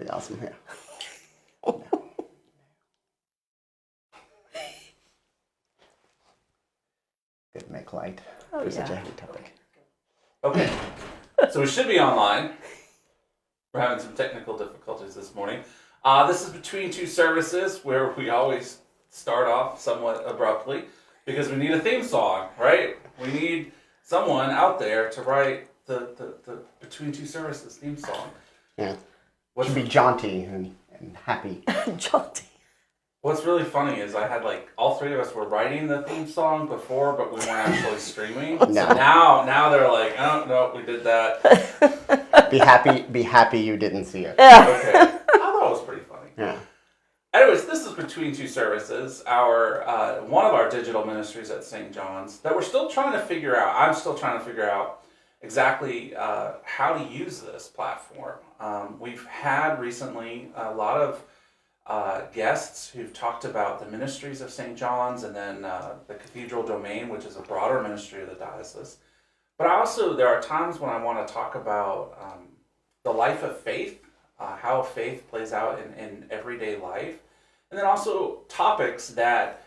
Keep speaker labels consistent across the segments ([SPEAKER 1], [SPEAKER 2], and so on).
[SPEAKER 1] pretty awesome. Yeah. Good to make light for such a heavy topic.
[SPEAKER 2] Okay, so we should be online. We're having some technical difficulties this morning. This is Between Two Services, where we always start off somewhat abruptly because we need a theme song, right? We need someone out there to write the Between Two Services theme song.
[SPEAKER 1] Yeah. Should be jaunty and happy.
[SPEAKER 3] Jaunty.
[SPEAKER 2] What's really funny is I had all three of us were writing the theme song before, but we weren't actually streaming.
[SPEAKER 1] No.
[SPEAKER 2] So now they're like, oh no, we did that.
[SPEAKER 1] Be happy you didn't see it.
[SPEAKER 2] Okay. I thought it was pretty funny.
[SPEAKER 1] Yeah.
[SPEAKER 2] Anyways, this is Between Two Services, our one of our digital ministries at St. John's that we're still trying to figure out. I'm still trying to figure out exactly how to use this platform. We've had recently a lot of guests who've talked about the ministries of St. John's and then the Cathedral Domain, which is a broader ministry of the diocese. But there are times when I want to talk about the life of faith, how faith plays out in everyday life, and then also topics that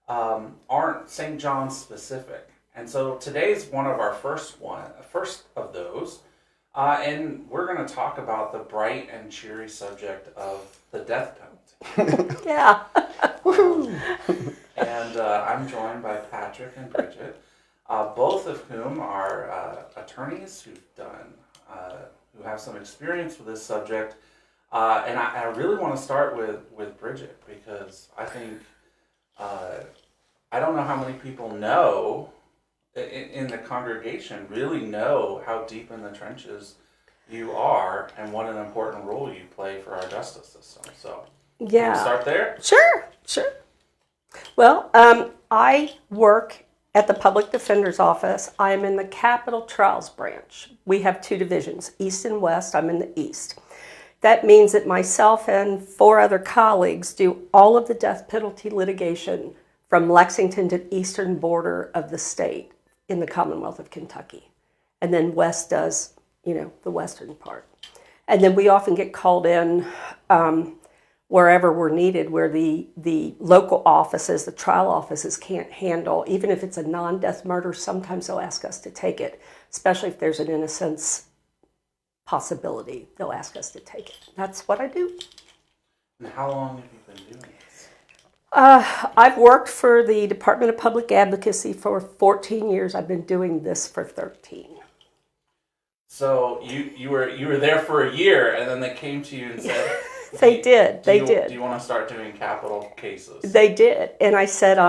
[SPEAKER 2] aren't St. John's specific. And so today's one of our first of those, and we're going to talk about the bright and cheery subject of the death penalty.
[SPEAKER 3] Yeah.
[SPEAKER 2] And I'm joined by Patrick and Bridget, both of whom are attorneys who have some experience with this subject. And I really want to start with Bridget because I think I don't know how many people know in the congregation really know how deep in the trenches you are and what an important role you play for our justice system. So can we start there?
[SPEAKER 3] Sure. Well, I work at the Public Defender's Office. I am in the Capital Trials Branch. We have two divisions, East and West. I'm in the East. That means that myself and 4 other colleagues do all of the death penalty litigation from Lexington to the eastern border of the state in the Commonwealth of Kentucky. And then West does, the western part. And then we often get called in wherever we're needed, where the local offices, the trial offices can't handle, even if it's a non-death murder, sometimes they'll ask us to take it, especially if there's an innocence possibility. They'll ask us to take it. That's what I do.
[SPEAKER 2] And how long have you been doing this?
[SPEAKER 3] I've worked for the Department of Public Advocacy for 14 years. I've been doing this for 13.
[SPEAKER 2] So you were there for a year, and then they came to you and said,
[SPEAKER 3] They did.
[SPEAKER 2] Do you want to start doing capital cases?
[SPEAKER 3] They did. And I said,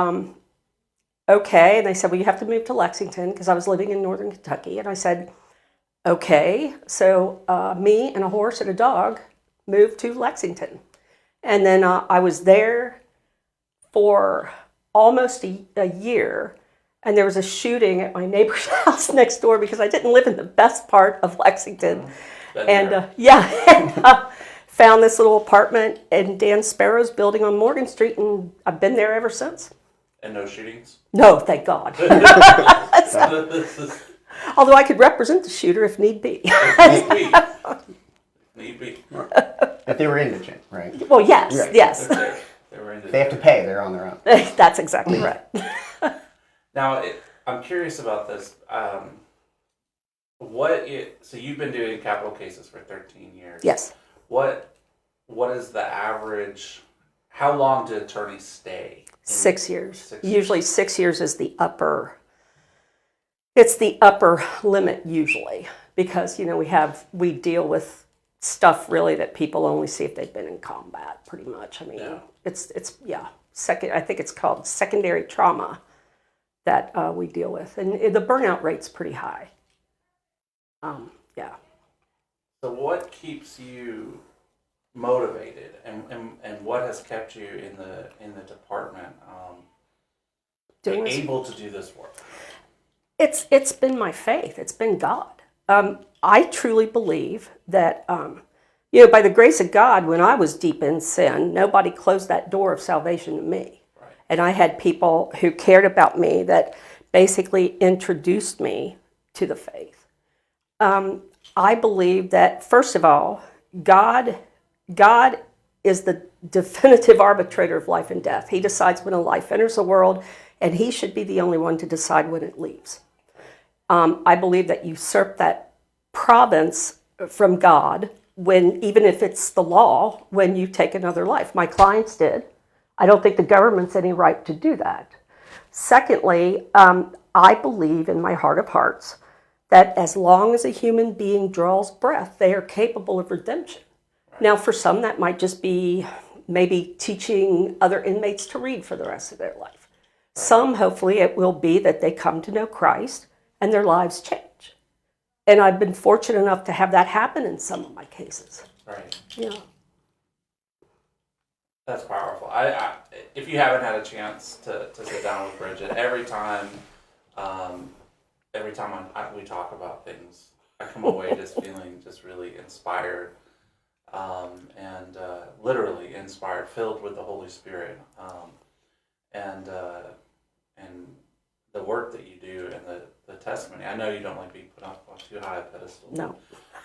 [SPEAKER 3] okay. And they said, well, you have to move to Lexington because I was living in northern Kentucky. And I said, okay. So me and a horse and a dog moved to Lexington. And then I was there for almost a year. And there was a shooting at my neighbor's house next door because I didn't live in the best part of Lexington. Found this little apartment in Dan Sparrow's building on Morgan Street, and I've been there ever since.
[SPEAKER 2] And no shootings?
[SPEAKER 3] No, thank God. Although I could represent the shooter if need be.
[SPEAKER 2] Need be.
[SPEAKER 1] If they were indigent, right?
[SPEAKER 3] Well, yes.
[SPEAKER 1] They have to pay. They're on their own.
[SPEAKER 3] That's exactly right.
[SPEAKER 2] Now, I'm curious about this. So you've been doing capital cases for 13 years.
[SPEAKER 3] Yes.
[SPEAKER 2] What is the average? How long do attorneys stay?
[SPEAKER 3] 6 years. Usually 6 years is the upper. It's the upper limit usually because we deal with stuff really that people only see if they've been in combat. Pretty much. I mean, it's second. I think it's called secondary trauma that we deal with, and the burnout rate's pretty high.
[SPEAKER 2] So what keeps you motivated, and what has kept you in the department able to do this work?
[SPEAKER 3] It's been my faith. It's been God. I truly believe that by the grace of God, when I was deep in sin, nobody closed that door of salvation to me. Right. And I had people who cared about me that basically introduced me to the faith. I believe that, first of all, God God is the definitive arbitrator of life and death. He decides when a life enters the world, and he should be the only one to decide when it leaves. I believe that you usurp that province from God when, even if it's the law, when you take another life. My clients did. I don't think the government's any right to do that. Secondly, I believe in my heart of hearts that as long as a human being draws breath, they are capable of redemption. Right. Now, for some, that might just be maybe teaching other inmates to read for the rest of their life. Right. Some, hopefully, it will be that they come to know Christ and their lives change. And I've been fortunate enough to have that happen in some of my cases.
[SPEAKER 2] Right.
[SPEAKER 3] Yeah.
[SPEAKER 2] That's powerful. I if you haven't had a chance to sit down with Bridget, every time we talk about things, I come away just feeling just really inspired, and literally inspired, filled with the Holy Spirit, and the work that you do and the testimony. I know you don't like being put up on too high a pedestal.
[SPEAKER 3] No.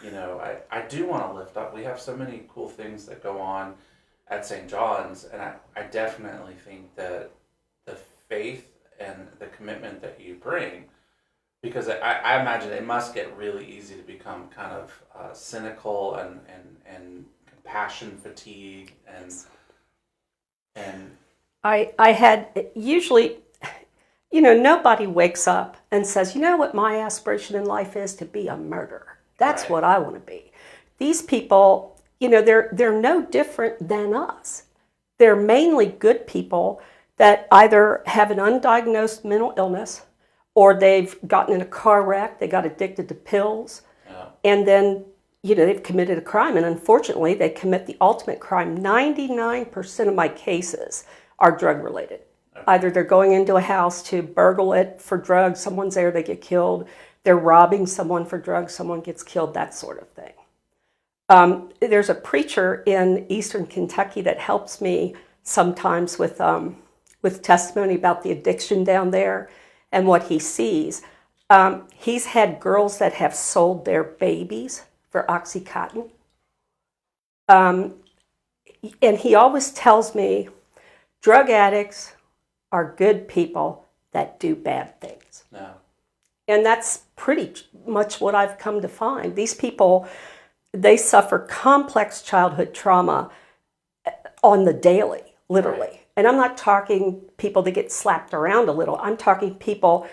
[SPEAKER 2] You know, I do want to lift up. We have so many cool things that go on at St. John's, and I definitely think that the faith and the commitment that you bring, because I imagine it must get really easy to become kind of cynical and compassion fatigue and
[SPEAKER 3] I had usually, nobody wakes up and says, you know what my aspiration in life is? To be a murderer. That's right. What I want to be. These people, they're no different than us. They're mainly good people that either have an undiagnosed mental illness, or they've gotten in a car wreck, they got addicted to pills, and then, they've committed a crime. And unfortunately, they commit the ultimate crime. 99% of my cases are drug-related. Okay. Either they're going into a house to burgle it for drugs, someone's there, they get killed. They're robbing someone for drugs, someone gets killed, that sort of thing. There's a preacher in Eastern Kentucky that helps me sometimes with testimony about the addiction down there and what he sees. He's had girls that have sold their babies for Oxycontin. And he always tells me, drug addicts are good people that do bad things.
[SPEAKER 2] No.
[SPEAKER 3] And that's pretty much what I've come to find. These people, they suffer complex childhood trauma on the daily, literally. Right. And I'm not talking people that get slapped around a little. I'm talking people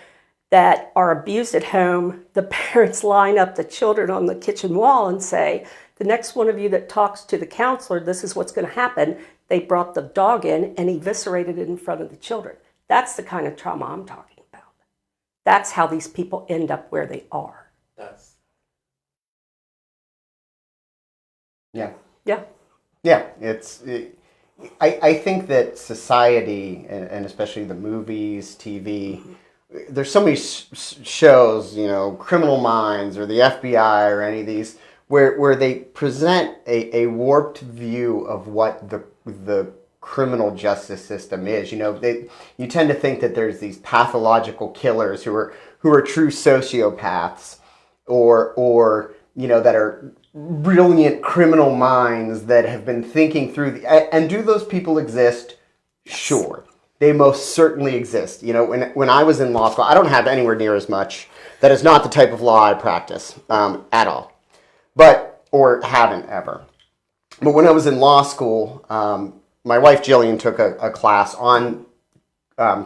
[SPEAKER 3] that are abused at home. The parents line up the children on the kitchen wall and say, the next one of you that talks to the counselor, this is what's going to happen. They brought the dog in and eviscerated it in front of the children. That's the kind of trauma I'm talking about. That's how these people end up where they are.
[SPEAKER 1] Yeah.
[SPEAKER 3] Yeah.
[SPEAKER 1] Yeah. I think that society, and especially the movies, TV, there's so many shows, Criminal Minds or the FBI or any of these, where they present a warped view of what the criminal justice system is. You tend to think that there's these pathological killers who are true sociopaths, or that are brilliant criminal minds that have been thinking through and do those people exist? Sure, they most certainly exist. When I was in law school, I don't have anywhere near as much. That is not the type of law I practice at all, or haven't ever. But when I was in law school, my wife Jillian took a class on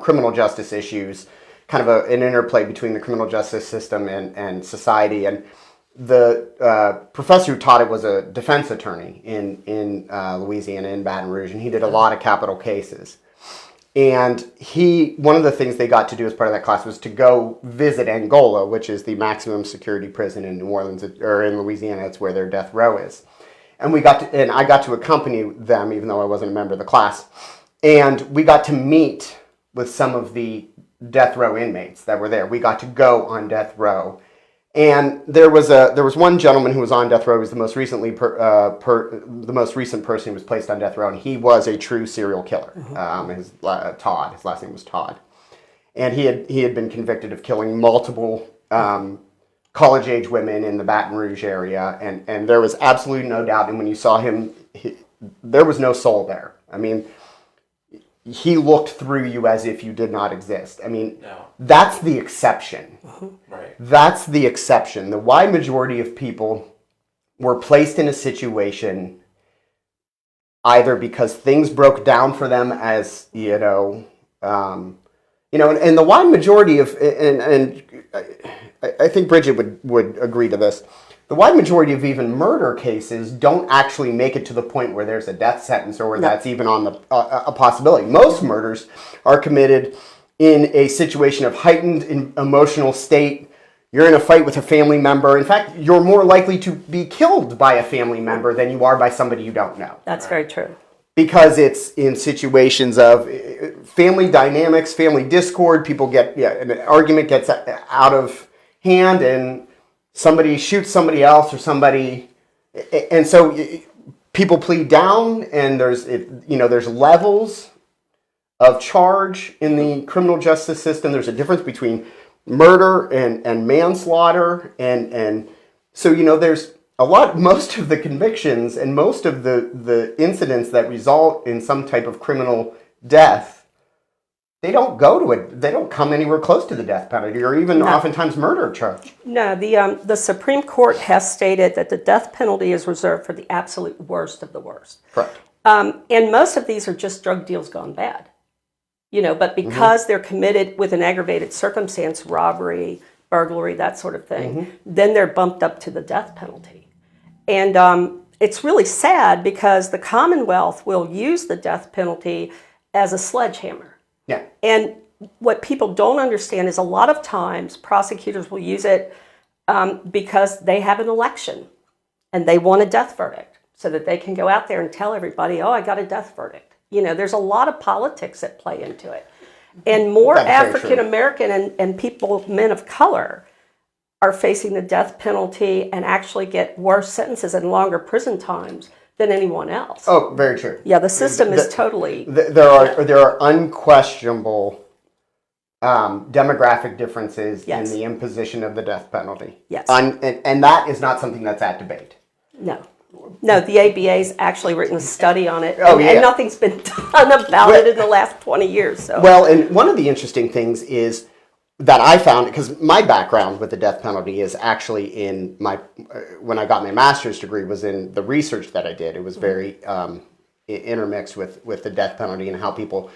[SPEAKER 1] criminal justice issues, kind of an interplay between the criminal justice system and society. And the professor who taught it was a defense attorney in Louisiana, in Baton Rouge, and he did a lot of capital cases. And one of the things they got to do as part of that class was to go visit Angola, which is the maximum security prison in New Orleans, or in Louisiana. It's where their death row is. And I got to accompany them, even though I wasn't a member of the class. And we got to meet with some of the death row inmates that were there. We got to go on death row. And there was one gentleman who was on death row. He was the most recent person who was placed on death row, and he was a true serial killer. Mm-hmm. Todd. His last name was Todd, and he had been convicted of killing multiple college-age women in the Baton Rouge area, and there was absolutely no doubt. And when you saw him there was no soul there. I mean, he looked through you as if you did not exist. I mean,
[SPEAKER 2] No.
[SPEAKER 1] that's the exception.
[SPEAKER 2] Right.
[SPEAKER 1] That's the exception. The wide majority of people were placed in a situation either because things broke down for them, as and the wide majority of, and I think Bridget would agree to this. The wide majority of even murder cases don't actually make it to the point where there's a death sentence or where that's even on the a possibility. Most murders are committed in a situation of heightened emotional state. You're in a fight with a family member. In fact, you're more likely to be killed by a family member than you are by somebody you don't know.
[SPEAKER 3] That's very true.
[SPEAKER 1] Because it's in situations of family dynamics, family discord, people get, an argument gets out of hand and somebody shoots somebody else or somebody, and so people plead down, and there's levels of charge in the criminal justice system. There's a difference between murder and manslaughter, and so there's most of the convictions and most of the incidents that result in some type of criminal death, they don't go to it. They don't come anywhere close to the death penalty or even oftentimes murder charge.
[SPEAKER 3] No, the Supreme Court has stated that the death penalty is reserved for the absolute worst of the worst.
[SPEAKER 1] Correct.
[SPEAKER 3] And most of these are just drug deals gone bad. But because they're committed with an aggravated circumstance, robbery, burglary, that sort of thing, then they're bumped up to the death penalty. And it's really sad because the Commonwealth will use the death penalty as a sledgehammer.
[SPEAKER 1] Yeah.
[SPEAKER 3] And what people don't understand is a lot of times prosecutors will use it because they have an election and they want a death verdict so that they can go out there and tell everybody, oh, I got a death verdict. There's a lot of politics that play into it. And more African American and people, men of color, are facing the death penalty and actually get worse sentences and longer prison times than anyone else.
[SPEAKER 1] Oh, very true.
[SPEAKER 3] Yeah, the system is totally...
[SPEAKER 1] There are unquestionable demographic differences in the imposition of the death penalty.
[SPEAKER 3] Yes.
[SPEAKER 1] And that is not something that's at debate.
[SPEAKER 3] No, the ABA's actually written a study on it,
[SPEAKER 1] and
[SPEAKER 3] nothing's been done about it in the last 20 years. So.
[SPEAKER 1] Well, and one of the interesting things is that I found, because my background with the death penalty is actually in when I got my master's degree was in the research that I did. It was very intermixed with the death penalty and how people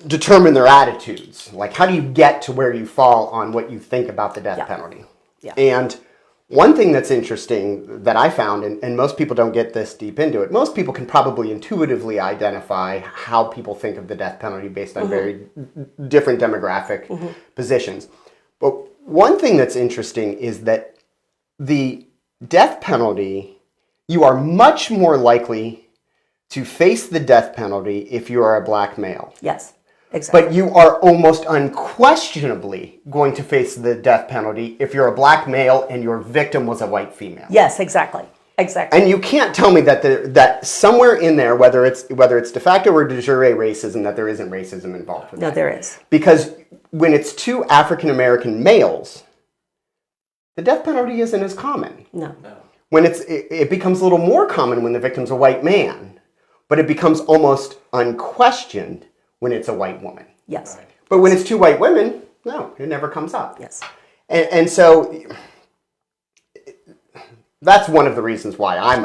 [SPEAKER 1] determine their attitudes. Like, how do you get to where you fall on what you think about the death penalty?
[SPEAKER 3] Yeah.
[SPEAKER 1] And one thing that's interesting that I found, and most people don't get this deep into it, most people can probably intuitively identify how people think of the death penalty based on very different demographic positions. But one thing that's interesting is that the death penalty, you are much more likely to face the death penalty if you are a black male.
[SPEAKER 3] Yes. Exactly.
[SPEAKER 1] But you are almost unquestionably going to face the death penalty if you're a black male and your victim was a white female.
[SPEAKER 3] Yes, exactly. Exactly.
[SPEAKER 1] And you can't tell me that somewhere in there, whether it's de facto or de jure racism, that there isn't racism involved with that.
[SPEAKER 3] No, there is.
[SPEAKER 1] Because when it's two African American males, the death penalty isn't as common.
[SPEAKER 3] No.
[SPEAKER 1] When it becomes a little more common when the victim's a white man, but it becomes almost unquestioned when it's a white woman.
[SPEAKER 3] Yes.
[SPEAKER 1] But when it's two white women, no, it never comes up.
[SPEAKER 3] Yes.
[SPEAKER 1] And so that's one of the reasons why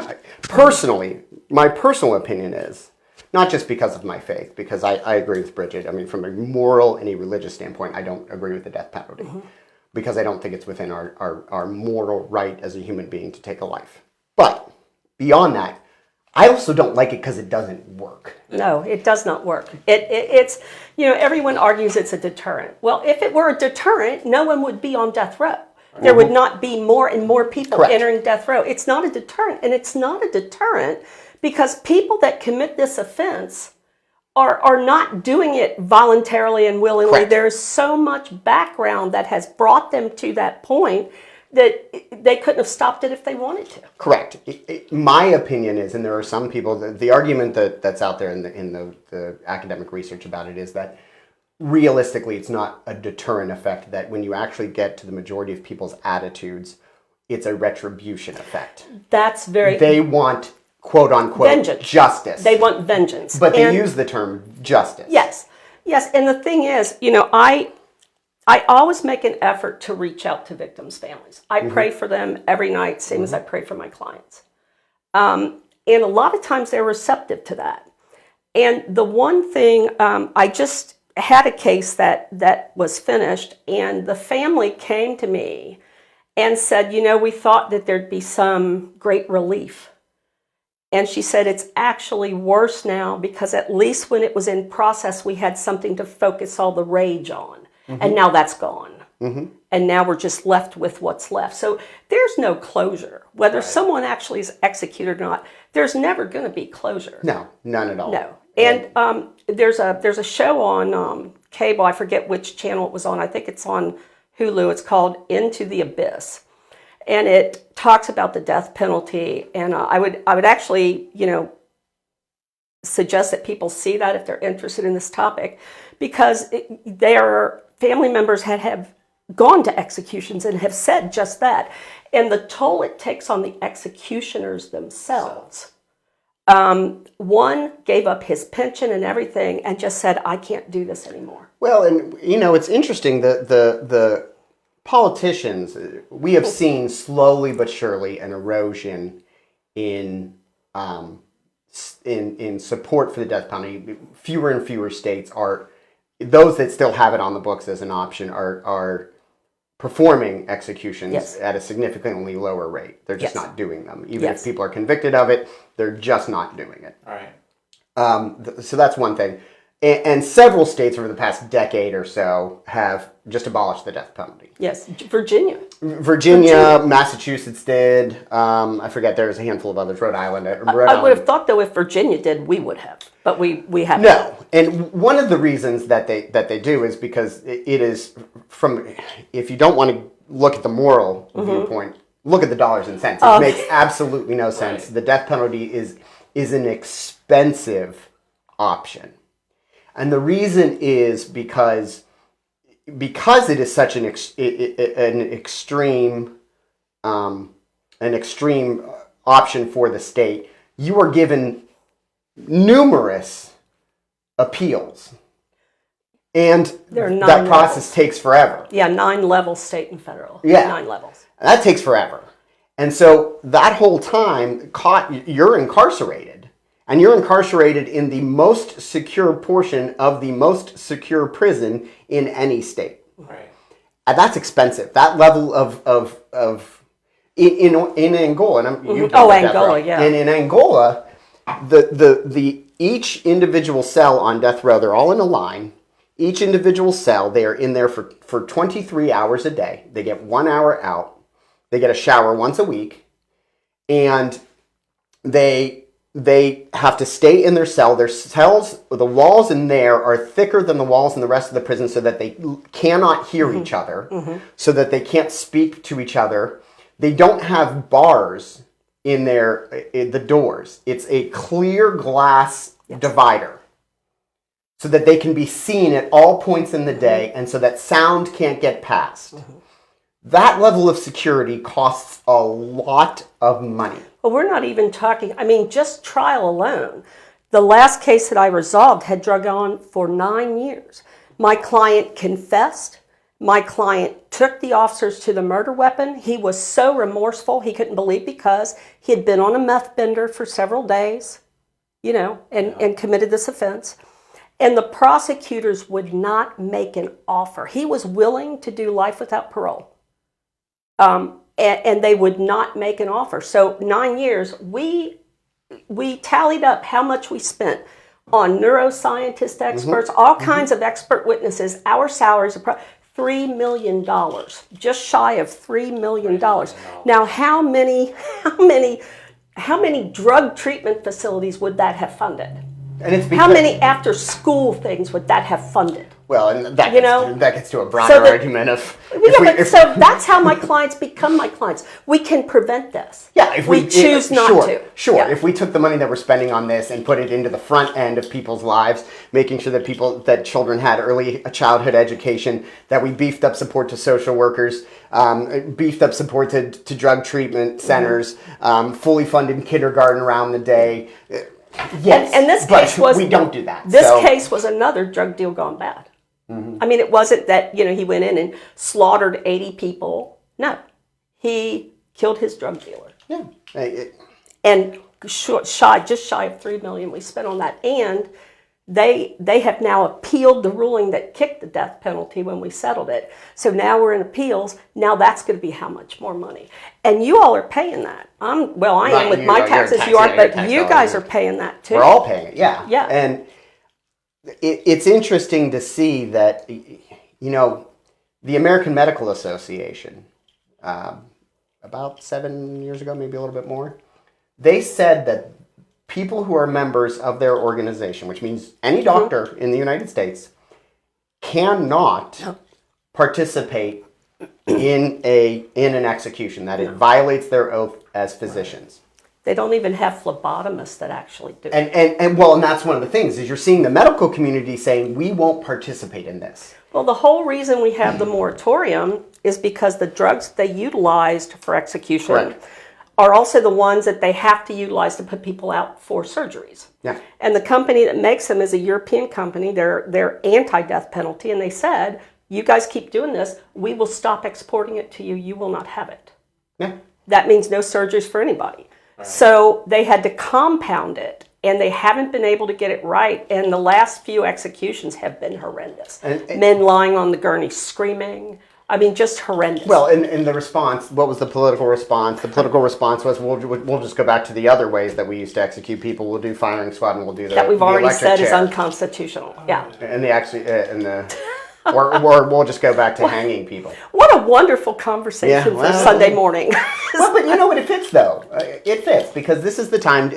[SPEAKER 1] my personal opinion is, not just because of my faith, because I agree with Bridget. I mean, from a moral and a religious standpoint, I don't agree with the death penalty because I don't think it's within our moral right as a human being to take a life. But beyond that, I also don't like it because it doesn't work.
[SPEAKER 3] No, it does not work. It's, everyone argues it's a deterrent. Well, if it were a deterrent, no one would be on death row. There would not be more and more people entering death row. It's not a deterrent, and it's not a deterrent because people that commit this offense are not doing it voluntarily and willingly.
[SPEAKER 1] Correct.
[SPEAKER 3] There's so much background that has brought them to that point that they couldn't have stopped it if they wanted to.
[SPEAKER 1] Correct. My opinion is, and there are some people, the argument that's out there in the academic research about it is that realistically it's not a deterrent effect, that when you actually get to the majority of people's attitudes, it's a retribution effect.
[SPEAKER 3] That's very...
[SPEAKER 1] They want quote unquote
[SPEAKER 3] vengeance.
[SPEAKER 1] justice.
[SPEAKER 3] They want vengeance.
[SPEAKER 1] But they use the term justice.
[SPEAKER 3] Yes. Yes. And the thing is, I always make an effort to reach out to victims' families. I pray for them every night, same as I pray for my clients. And a lot of times they're receptive to that. And the one thing, I just had a case that was finished, and the family came to me and said, we thought that there'd be some great relief. And she said, it's actually worse now because at least when it was in process, we had something to focus all the rage on. And now that's gone. And now we're just left with what's left. So there's no closure. Whether someone actually is executed or not, there's never going to be closure.
[SPEAKER 1] No, none at all.
[SPEAKER 3] No. And there's a show on cable. I forget which channel it was on. I think it's on Hulu. It's called Into the Abyss. And it talks about the death penalty. And I would actually, suggest that people see that if they're interested in this topic, because their family members have gone to executions and have said just that. And the toll it takes on the executioners themselves. One gave up his pension and everything and just said, I can't do this anymore.
[SPEAKER 1] Well, and it's interesting, the politicians, we have seen slowly but surely an erosion in support for the death penalty. Fewer and fewer states are, those that still have it on the books as an option are performing executions at a significantly lower rate. They're just not doing them. Even if people are convicted of it, they're just not doing it.
[SPEAKER 2] All right.
[SPEAKER 1] So that's one thing. And several states over the past decade or so have just abolished the death penalty.
[SPEAKER 3] Yes, Virginia,
[SPEAKER 1] Massachusetts did. I forget, there's a handful of others. Rhode Island.
[SPEAKER 3] I would have thought, though, if Virginia did, we would have. But we haven't.
[SPEAKER 1] No. And one of the reasons that they do is because it is if you don't want to look at the moral viewpoint, look at the dollars and cents. It makes absolutely no sense. The death penalty is an expensive option. And the reason is because it is such an extreme option for the state, you are given numerous appeals. And that process takes forever.
[SPEAKER 3] Yeah, 9 levels, state and federal.
[SPEAKER 1] Yeah.
[SPEAKER 3] 9 levels.
[SPEAKER 1] That takes forever. And so that whole time, you're incarcerated. And you're incarcerated in the most secure portion of the most secure prison in any state.
[SPEAKER 2] Right.
[SPEAKER 1] And that's expensive. That level of in Angola, and
[SPEAKER 3] Angola, yeah.
[SPEAKER 1] And in Angola, the each individual cell on death row, they're all in a line. Each individual cell, they are in there for 23 hours a day. They get 1 hour out. They get a shower once a week, and they have to stay in their cell. Their cells, the walls in there are thicker than the walls in the rest of the prison so that they cannot hear each other, so that they can't speak to each other. They don't have bars in the doors. It's a clear glass divider so that they can be seen at all points in the day and so that sound can't get past. That level of security costs a lot of money.
[SPEAKER 3] Well, we're not even talking, just trial alone. The last case that I resolved had drug on for 9 years. My client confessed. My client took the officers to the murder weapon. He was so remorseful, he couldn't believe, because he had been on a meth bender for several days, and committed this offense. And the prosecutors would not make an offer. He was willing to do life without parole. And they would not make an offer. So 9 years, we tallied up how much we spent on neuroscientist experts, all kinds of expert witnesses. Our salaries are $3 million, just shy of $3 million. Now, how many drug treatment facilities would that have funded?
[SPEAKER 1] And it's
[SPEAKER 3] how many after-school things would that have funded?
[SPEAKER 1] Well, and that
[SPEAKER 3] You
[SPEAKER 1] gets,
[SPEAKER 3] know?
[SPEAKER 1] that gets to a broader argument of
[SPEAKER 3] So that's how my clients become my clients. We can prevent this.
[SPEAKER 1] yeah, if
[SPEAKER 3] we choose not
[SPEAKER 1] sure,
[SPEAKER 3] to.
[SPEAKER 1] Sure.
[SPEAKER 3] Yeah.
[SPEAKER 1] If we took the money that we're spending on this and put it into the front end of people's lives, making sure that children had early childhood education, that we beefed up support to social workers, beefed up support to drug treatment centers, fully funded kindergarten around the day. Yes,
[SPEAKER 3] and this
[SPEAKER 1] but
[SPEAKER 3] case was
[SPEAKER 1] we don't do that.
[SPEAKER 3] This case was another drug deal gone bad. I mean, it wasn't that he went in and slaughtered 80 people. No, he killed his drug dealer.
[SPEAKER 1] Yeah.
[SPEAKER 3] And just shy of $3 million we spent on that. And they have now appealed the ruling that kicked the death penalty when we settled it. So now we're in appeals. Now that's going to be how much more money? And you all are paying that. I am with my taxes. You are, but you guys are paying that too.
[SPEAKER 1] We're all paying it. Yeah.
[SPEAKER 3] Yeah.
[SPEAKER 1] And it's interesting to see that, the American Medical Association, about 7 years ago, maybe a little bit more, they said that people who are members of their organization, which means any doctor in the United States, cannot participate in an execution, that it violates their oath as physicians.
[SPEAKER 3] They don't even have phlebotomists that actually do it.
[SPEAKER 1] And that's one of the things, is you're seeing the medical community saying, we won't participate in this.
[SPEAKER 3] Well, the whole reason we have the moratorium is because the drugs they utilized for execution
[SPEAKER 1] Correct.
[SPEAKER 3] are also the ones that they have to utilize to put people out for surgeries.
[SPEAKER 1] Yeah.
[SPEAKER 3] And the company that makes them is a European company. They're anti-death penalty, and they said, you guys keep doing this, we will stop exporting it to you. You will not have it.
[SPEAKER 1] Yeah.
[SPEAKER 3] That means no surgeries for anybody. Right. So they had to compound it, and they haven't been able to get it right. And the last few executions have been horrendous. Men lying on the gurney screaming. I mean, just horrendous.
[SPEAKER 1] Well, and the response, what was the political response? The political response was, we'll just go back to the other ways that we used to execute people. We'll do firing squad, and we'll do
[SPEAKER 3] that we've already said
[SPEAKER 1] chair.
[SPEAKER 3] is unconstitutional. Yeah.
[SPEAKER 1] Or we'll just go back to hanging people.
[SPEAKER 3] What a wonderful conversation for Sunday morning.
[SPEAKER 1] Well, but you know what? It fits, though. It fits, because this is the time,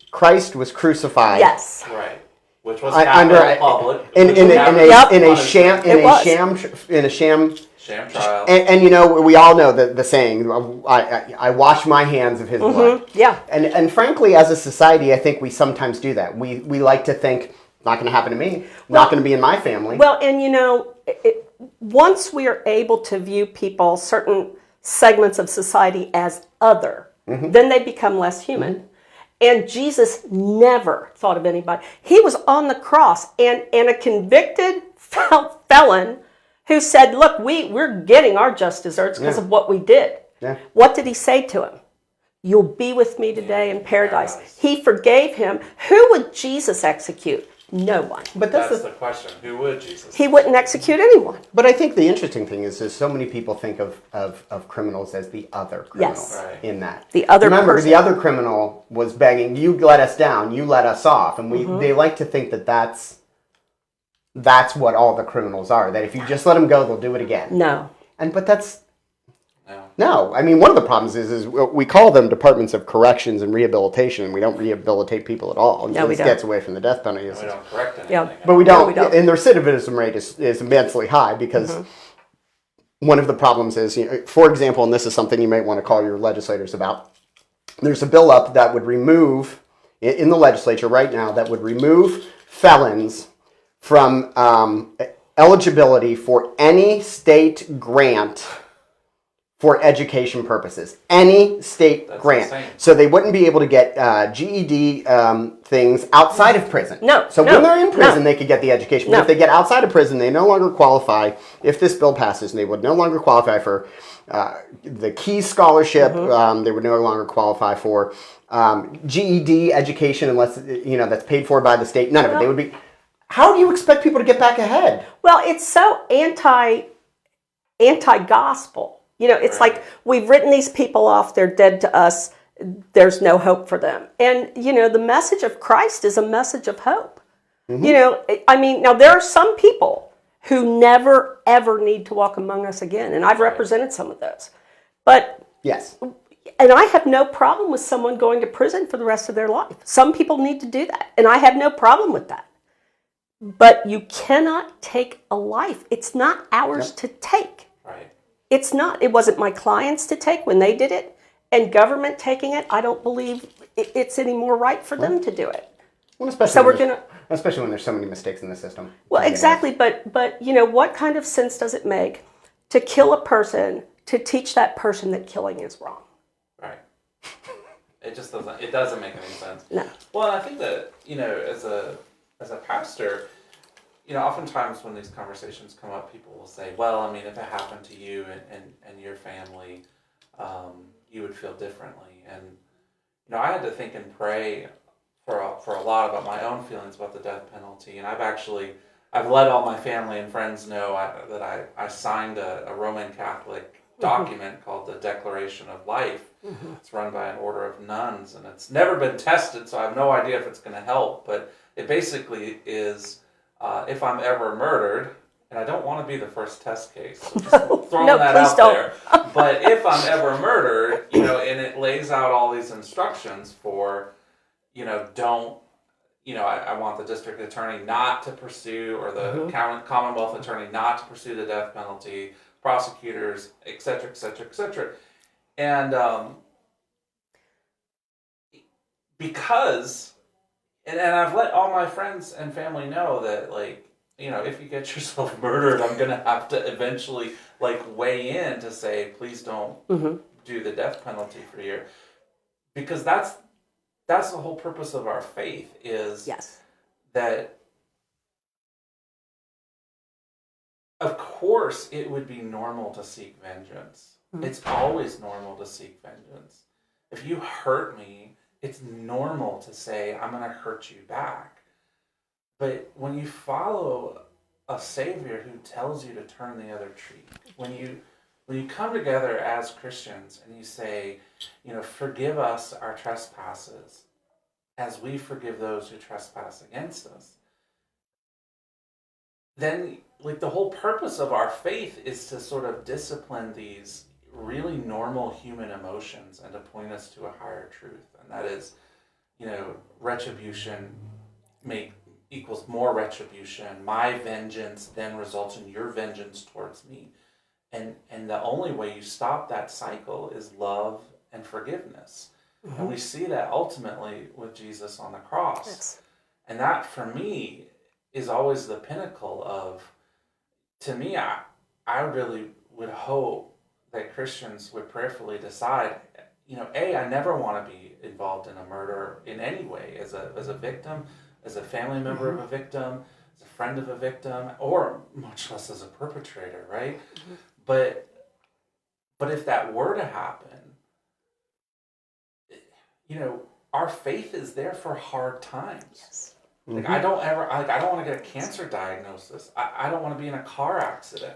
[SPEAKER 1] Christ was crucified.
[SPEAKER 3] Yes.
[SPEAKER 2] Right. Which was public.
[SPEAKER 1] In a sham
[SPEAKER 2] trial.
[SPEAKER 1] And we all know the saying, I wash my hands of his blood.
[SPEAKER 3] Yeah.
[SPEAKER 1] And frankly, as a society, I think we sometimes do that. We like to think, not going to happen to me, not going to be in my family.
[SPEAKER 3] Well, and once we are able to view people, certain segments of society, as other, then they become less human. And Jesus never thought of anybody. He was on the cross, and a convicted felon who said, look, we're getting our just desserts because of what we did. Yeah. What did he say to him? You'll be with me today in paradise. He forgave him. Who would Jesus execute? No one.
[SPEAKER 1] But
[SPEAKER 2] that's the question. Who would Jesus?
[SPEAKER 3] He wouldn't execute anyone.
[SPEAKER 1] But I think the interesting thing is so many people think of criminals as the other criminal.
[SPEAKER 3] Yes.
[SPEAKER 2] Right.
[SPEAKER 1] In that.
[SPEAKER 3] The other
[SPEAKER 1] Remember,
[SPEAKER 3] person.
[SPEAKER 1] the other criminal was begging, you let us down, you let us off. And they like to think that's what all the criminals are. That if you just let them go, they'll do it again.
[SPEAKER 3] No.
[SPEAKER 1] But that's... No. I mean, one of the problems is we call them departments of corrections and rehabilitation, and we don't rehabilitate people at all.
[SPEAKER 3] No, we
[SPEAKER 1] this
[SPEAKER 3] don't.
[SPEAKER 1] gets away from the death penalty.
[SPEAKER 2] We don't correct anything.
[SPEAKER 3] Yeah.
[SPEAKER 1] But we don't.
[SPEAKER 3] No, we don't.
[SPEAKER 1] And the recidivism rate is immensely high because one of the problems is, for example, and this is something you might want to call your legislators about, there's a bill up that would remove, in the legislature right now, that would remove felons from eligibility for any state grant for education purposes. Any state grant.
[SPEAKER 2] Insane.
[SPEAKER 1] So they wouldn't be able to get GED things outside of prison.
[SPEAKER 3] No.
[SPEAKER 1] So when they're in prison, they could get the education. But if they get outside of prison, they no longer qualify. If this bill passes, they would no longer qualify for the Key Scholarship. They would no longer qualify for GED education unless, that's paid for by the state. None of it. They would be... How do you expect people to get back ahead?
[SPEAKER 3] Well, it's so anti-gospel. It's like we've written these people off. They're dead to us. There's no hope for them. And, the message of Christ is a message of hope. Now there are some people who never, ever need to walk among us again. And I've represented some of those. But
[SPEAKER 1] yes.
[SPEAKER 3] And I have no problem with someone going to prison for the rest of their life. Some people need to do that. And I have no problem with that. But you cannot take a life. It's not ours to take.
[SPEAKER 2] Right.
[SPEAKER 3] It's not. It wasn't my clients to take when they did it. And government taking it, I don't believe it's any more right for them to do it.
[SPEAKER 1] Well, especially
[SPEAKER 3] So we're gonna.
[SPEAKER 1] especially when there's so many mistakes in the system.
[SPEAKER 3] Well, exactly. But what kind of sense does it make to kill a person to teach that person that killing is wrong?
[SPEAKER 2] Right. It just doesn't. It doesn't make any sense.
[SPEAKER 3] No.
[SPEAKER 2] Well, I think that as a pastor, oftentimes when these conversations come up, people will say, "Well, I mean, if it happened to you and your family, you would feel differently." And I had to think and pray for a lot about my own feelings about the death penalty, and I've let all my family and friends know that I signed a Roman Catholic document called the Declaration of Life. It's run by an order of nuns, and it's never been tested, so I have no idea if it's going to help. But it basically is, if I'm ever murdered, and I don't want to be the first test case, so just throwing that out there. But if I'm ever murdered, and it lays out all these instructions for, don't. I want the district attorney not to pursue, or the Commonwealth attorney not to pursue the death penalty, prosecutors, et cetera, et cetera, et cetera. And because, and I've let all my friends and family know that, if you get yourself murdered, I'm going to have to eventually, weigh in to say, please don't do the death penalty for you. Because that's the whole purpose of our faith is that, of course, it would be normal to seek vengeance. It's always normal to seek vengeance. If you hurt me, it's normal to say, I'm going to hurt you back. But when you follow a Savior who tells you to turn the other cheek, when you come together as Christians and you say, forgive us our trespasses as we forgive those who trespass against us, then the whole purpose of our faith is to sort of discipline these really normal human emotions and to point us to a higher truth. And that is, retribution equals more retribution. My vengeance then results in your vengeance towards me. And the only way you stop that cycle is love and forgiveness. And we see that ultimately with Jesus on the cross.
[SPEAKER 3] Yes.
[SPEAKER 2] And that, for me, is always the pinnacle of, to me, I really would hope that Christians would prayerfully decide, I never want to be involved in a murder in any way, as a victim, as a family member of a victim, as a friend of a victim, or much less as a perpetrator, right? But if that were to happen, our faith is there for hard times.
[SPEAKER 3] Yes.
[SPEAKER 2] I don't want to get a cancer diagnosis. I don't want to be in a car accident.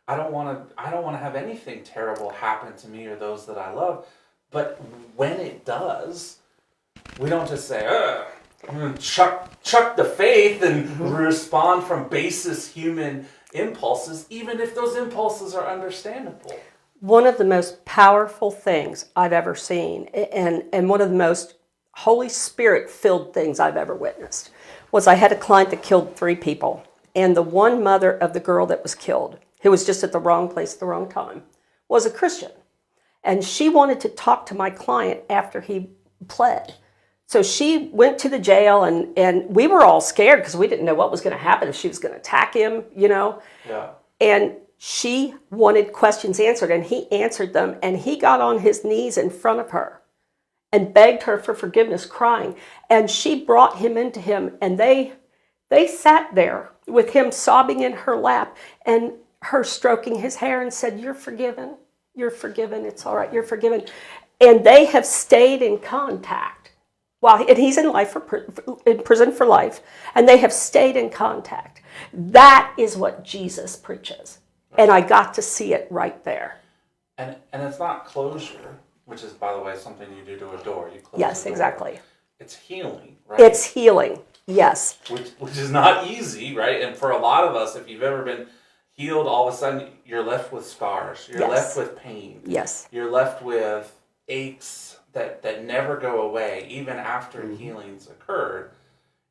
[SPEAKER 2] I don't want to have anything terrible happen to me or those that I love. But when it does, we don't just say, I'm going to chuck the faith and respond from basis human impulses, even if those impulses are understandable.
[SPEAKER 3] One of the most powerful things I've ever seen, and one of the most Holy Spirit-filled things I've ever witnessed, was I had a client that killed 3 people. And the one mother of the girl that was killed, who was just at the wrong place at the wrong time, was a Christian. And she wanted to talk to my client after he pled. So she went to the jail, and we were all scared because we didn't know what was going to happen, if she was going to attack him, Yeah. And she wanted questions answered, and he answered them, and he got on his knees in front of her and begged her for forgiveness, crying. And she brought him into him, and they sat there with him sobbing in her lap and her stroking his hair and said, you're forgiven, it's all right, you're forgiven. And they have stayed in contact. And he's in prison for life, and they have stayed in contact. That is what Jesus preaches. And I got to see it right there.
[SPEAKER 2] And it's not closure, which is, by the way, something you do to a door. You close
[SPEAKER 3] Yes,
[SPEAKER 2] the door.
[SPEAKER 3] exactly.
[SPEAKER 2] It's healing, right?
[SPEAKER 3] It's healing, yes.
[SPEAKER 2] Which is not easy, right? And for a lot of us, if you've ever been healed, all of a sudden you're left with scars. You're left with pain.
[SPEAKER 3] Yes.
[SPEAKER 2] You're left with aches that never go away, even after healing's occurred.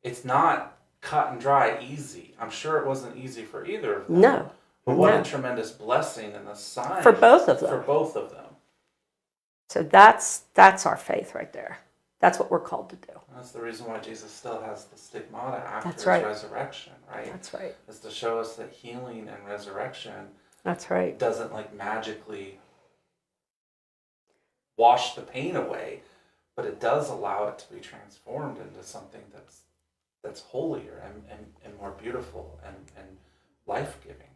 [SPEAKER 2] It's not cut and dry easy. I'm sure it wasn't easy for either of them.
[SPEAKER 3] No.
[SPEAKER 2] But what
[SPEAKER 3] No.
[SPEAKER 2] a tremendous blessing and a sign
[SPEAKER 3] For both of them.
[SPEAKER 2] For both of them.
[SPEAKER 3] So that's our faith right there. That's what we're called to do.
[SPEAKER 2] And that's the reason why Jesus still has the stigmata after
[SPEAKER 3] That's
[SPEAKER 2] his
[SPEAKER 3] right.
[SPEAKER 2] resurrection, right?
[SPEAKER 3] That's right.
[SPEAKER 2] Is to show us that healing and resurrection
[SPEAKER 3] That's right.
[SPEAKER 2] doesn't like magically wash the pain away, but it does allow it to be transformed into something that's holier and more beautiful and life-giving.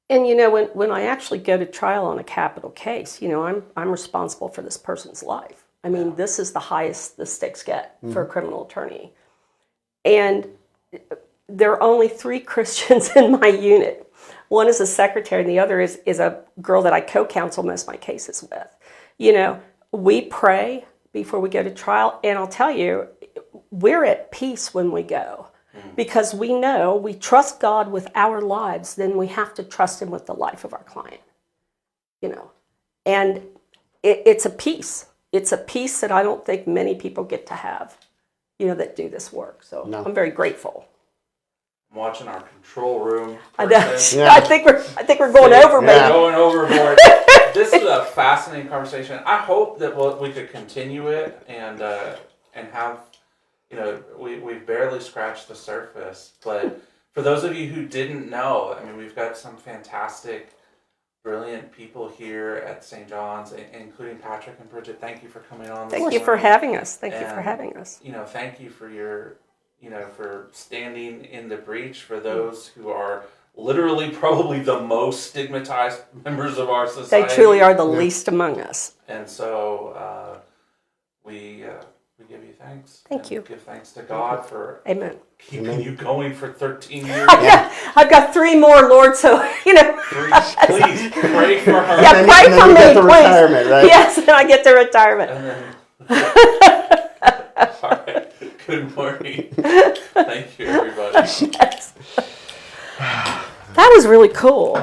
[SPEAKER 3] And when I actually go to trial on a capital case, I'm responsible for this person's life. I mean, this is the highest the stakes get for a criminal attorney. And there are only 3 Christians in my unit. One is a secretary, and the other is a girl that I co-counsel most of my cases with. We pray before we go to trial, and I'll tell you, we're at peace when we go. Because we know we trust God with our lives, then we have to trust Him with the life of our client. And it's a peace. It's a peace that I don't think many people get to have, that do this work. So
[SPEAKER 1] No.
[SPEAKER 3] I'm very grateful.
[SPEAKER 2] I'm watching our control room.
[SPEAKER 3] I know.
[SPEAKER 2] person.
[SPEAKER 3] I think we're going over,
[SPEAKER 2] We're
[SPEAKER 3] maybe.
[SPEAKER 2] going overboard. This is a fascinating conversation. I hope that we could continue it and have, we've barely scratched the surface. But for those of you who didn't know, I mean, we've got some fantastic, brilliant people here at St. John's, including Patrick and Bridget. Thank you for coming on.
[SPEAKER 3] Thank you for having us. Thank you for having us.
[SPEAKER 2] Thank you for your, for standing in the breach for those who are literally probably the most stigmatized members of our society.
[SPEAKER 3] They truly are the least among us.
[SPEAKER 2] And so we give you thanks.
[SPEAKER 3] Thank you.
[SPEAKER 2] Give thanks to God for
[SPEAKER 3] Amen.
[SPEAKER 2] keeping you going for 13 years.
[SPEAKER 3] I've got 3 more, Lord, so,
[SPEAKER 2] Please pray for her.
[SPEAKER 3] Yeah, pray
[SPEAKER 1] and then
[SPEAKER 3] for
[SPEAKER 1] you
[SPEAKER 3] me,
[SPEAKER 1] get the
[SPEAKER 3] please.
[SPEAKER 1] retirement, right?
[SPEAKER 3] Yes, and I get the retirement.
[SPEAKER 2] And then, all right. Good morning. Thank you, everybody.
[SPEAKER 3] Yes. That was really cool.